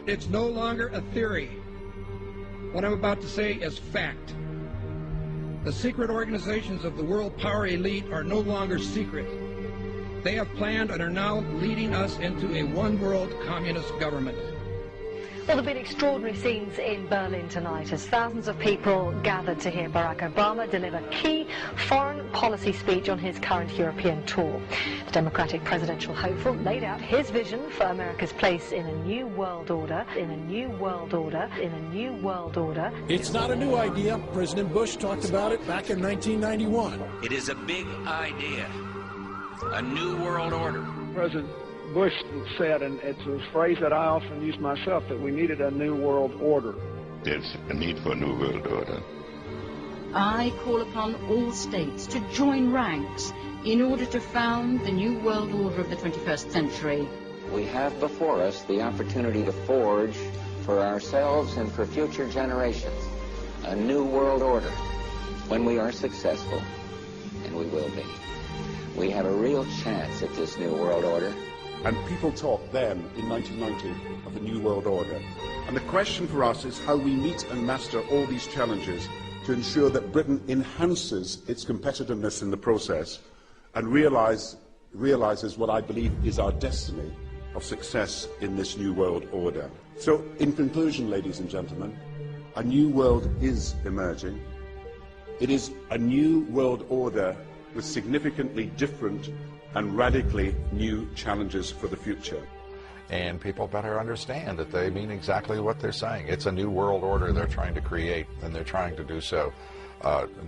It's no longer a theory. What I'm about to say is fact. The secret organizations of the world power elite are no longer secret. They have planned and are now leading us into a one-world communist government. Well, there have been extraordinary scenes in Berlin tonight as thousands of people gathered to hear Barack Obama deliver key foreign policy speech on his current European tour. The Democratic presidential hopeful laid out his vision for America's place in a new world order, in a new world order, in a new world order. It's not a new idea. President Bush talked about it back in 1991. It is a big idea, a new world order. President Bush said, and it's a phrase that I often use myself, that we needed a new world order. There's a need for a new world order. I call upon all states to join ranks in order to found the new world order of the 21st century. We have before us the opportunity to forge for ourselves and for future generations a new world order. When we are successful, and we will be, we have a real chance at this new world order. And people talked then, in 1990, of a new world order. And the question for us is how we meet and master all these challenges to ensure that Britain enhances its competitiveness in the process and realizes what I believe is our destiny of success in this new world order. So, in conclusion, ladies and gentlemen, a new world is emerging. It is a new world order with significantly different and radically new challenges for the future. And people better understand that they mean exactly what they're saying. It's a new world order they're trying to create, and they're trying to do so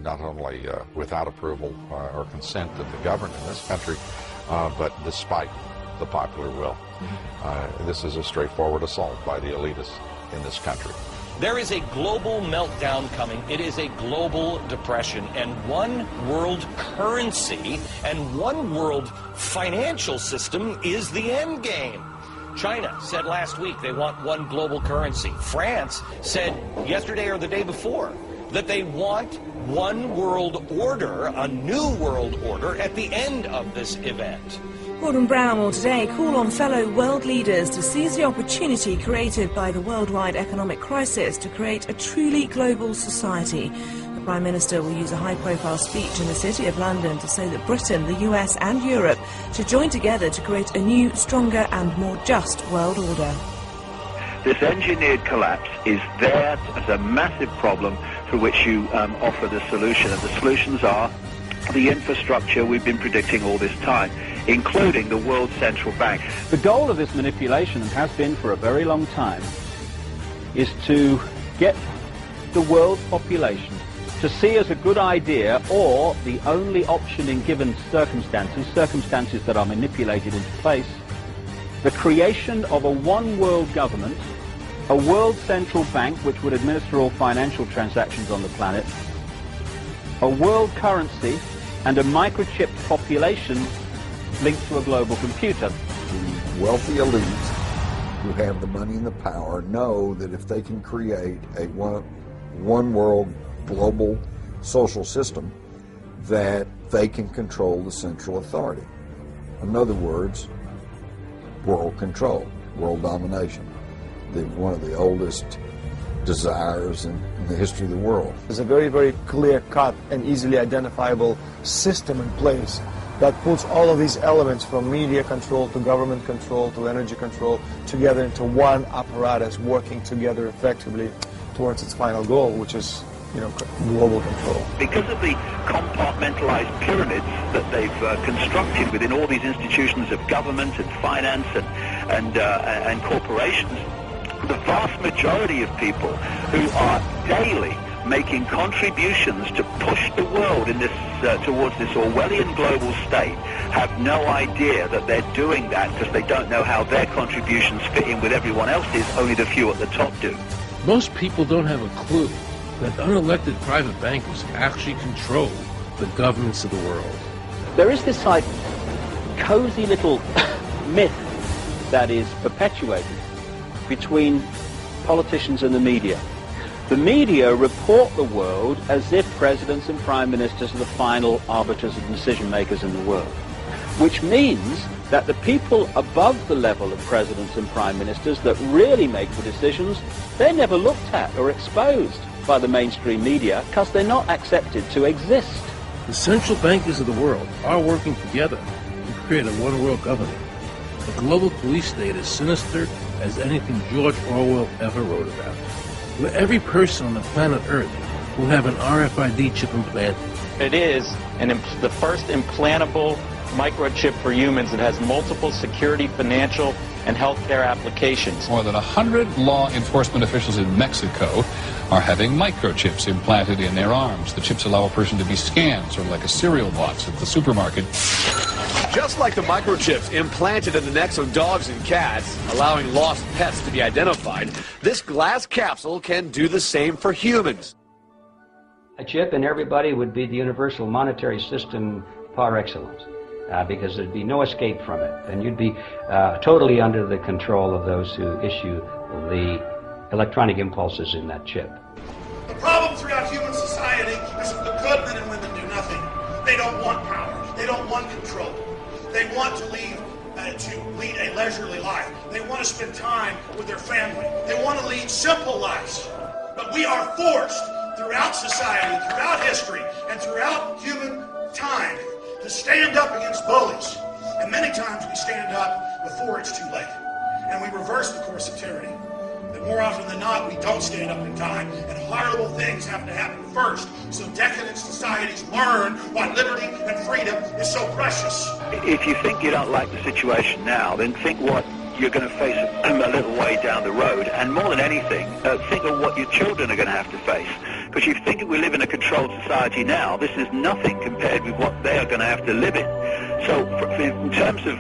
not only without approval or consent of the governed in this country, but despite the popular will. This is a straightforward assault by the elitists in this country. There is a global meltdown coming. It is a global depression, and one world currency and one world financial system is the end game. China said last week they want one global currency. France said yesterday or the day before that they want one world order, a new world order, at the end of this event. Gordon Brown will today call on fellow world leaders to seize the opportunity created by the worldwide economic crisis to create a truly global society. The Prime Minister will use a high-profile speech in the City of London to say that Britain, the US and Europe should join together to create a new, stronger and more just world order. This engineered collapse is there as a massive problem for which you offer the solution, and the solutions are the infrastructure we've been predicting all this time, including the World Central Bank. The goal of this manipulation, and has been for a very long time, is to get the world's population to see as a good idea, or the only option in given circumstances that are manipulated into place, the creation of a one-world government, a world central bank which would administer all financial transactions on the planet, a world currency, and a microchipped population linked to a global computer. The wealthy elite who have the money and the power know that if they can create a one world global social system, that they can control the central authority. In other words, world control, world domination. One of the oldest desires in the history of the world. There's a very, very clear-cut and easily identifiable system in place that puts all of these elements, from media control to government control to energy control, together into one apparatus working together effectively towards its final goal, which is, global control. Because of the compartmentalized pyramids that they've constructed within all these institutions of government and finance and corporations, the vast majority of people who are daily making contributions to push the world in this towards this Orwellian global state have no idea that they're doing that, because they don't know how their contributions fit in with everyone else's. Only the few at the top do. Most people don't have a clue that unelected private bankers actually control the governments of the world. There is this cozy little myth that is perpetuated between politicians and the media. The media report the world as if presidents and prime ministers are the final arbiters and decision makers in the world. which means that the people above the level of presidents and prime ministers that really make the decisions, they're never looked at or exposed by the mainstream media because they're not accepted to exist. The central bankers of the world are working together to create a one-world government. The global police state is sinister as anything George Orwell ever wrote about, where every person on the planet Earth will have an RFID chip implanted. It is the first implantable microchip for humans that has multiple security, financial, and healthcare applications. More than 100 law enforcement officials in Mexico are having microchips implanted in their arms. The chips allow a person to be scanned, sort of like a cereal box at the supermarket. Just like the microchips implanted in the necks of dogs and cats, allowing lost pets to be identified, this glass capsule can do the same for humans. A chip in everybody would be the universal monetary system par excellence, because there'd be no escape from it, and you'd be totally under the control of those who issue the electronic impulses in that chip. The problem throughout human society is that the good men and women do nothing. They don't want power. They don't want control. They want to lead a leisurely life. They want to spend time with their family. They want to lead simple lives. But we are forced throughout society, throughout history, and throughout human time to stand up against bullies. And many times we stand up before it's too late. And we reverse the course of tyranny. But more often than not, we don't stand up in time, and horrible things have to happen first, so decadent societies learn why liberty and freedom is so precious. If you think you don't like the situation now, then think what you're going to face a little way down the road, and more than anything, think of what your children are going to have to face. Because you think we live in a controlled society now, this is nothing compared with what they are going to have to live in. So in terms of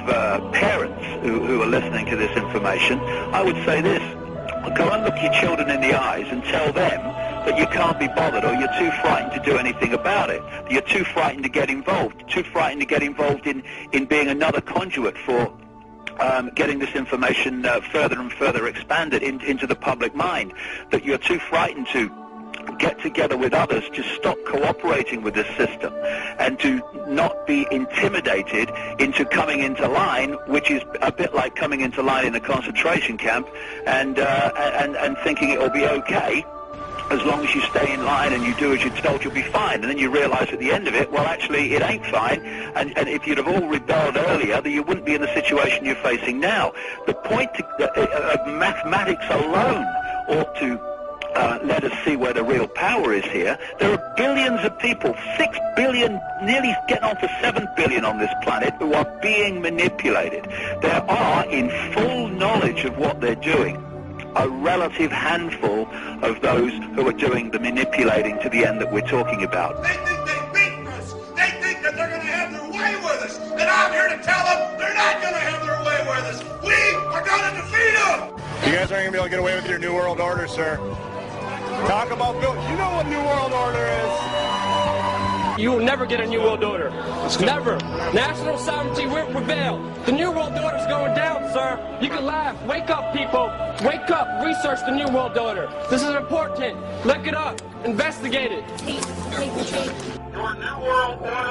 parents who are listening to this information, I would say this: go and look your children in the eyes and tell them that you can't be bothered, or you're too frightened to do anything about it. You're too frightened to get involved, in being another conduit for getting this information further and further expanded into the public mind, that you're too frightened to get together with others to stop cooperating with the system and to not be intimidated into coming into line, which is a bit like coming into line in a concentration camp and thinking it will be okay. As long as you stay in line and you do as you're told, you'll be fine. And then you realize at the end of it, well, actually, it ain't fine. And if you'd have all rebelled earlier, then you wouldn't be in the situation you're facing now. The point of mathematics alone ought to let us see where the real power is here. There are billions of people, 6 billion, nearly getting on to 7 billion on this planet, who are being manipulated. There are, in full knowledge of what they're doing, a relative handful of those who are doing the manipulating to the end that we're talking about. They think they've beaten us. They think that they're going to have their way with us. And I'm here to tell them they're not going to have their way with us. We are going to defeat them. You guys aren't going to be able to get away with your New World Order, sir. Talk about Bill. You know what New World Order is. You will never get a New World Order. Never. National sovereignty will prevail. The New World Order is going down, sir. You can laugh. Wake up, people. Wake up. Research the New World Order. This is important. Look it up. Investigate it. Your New World Order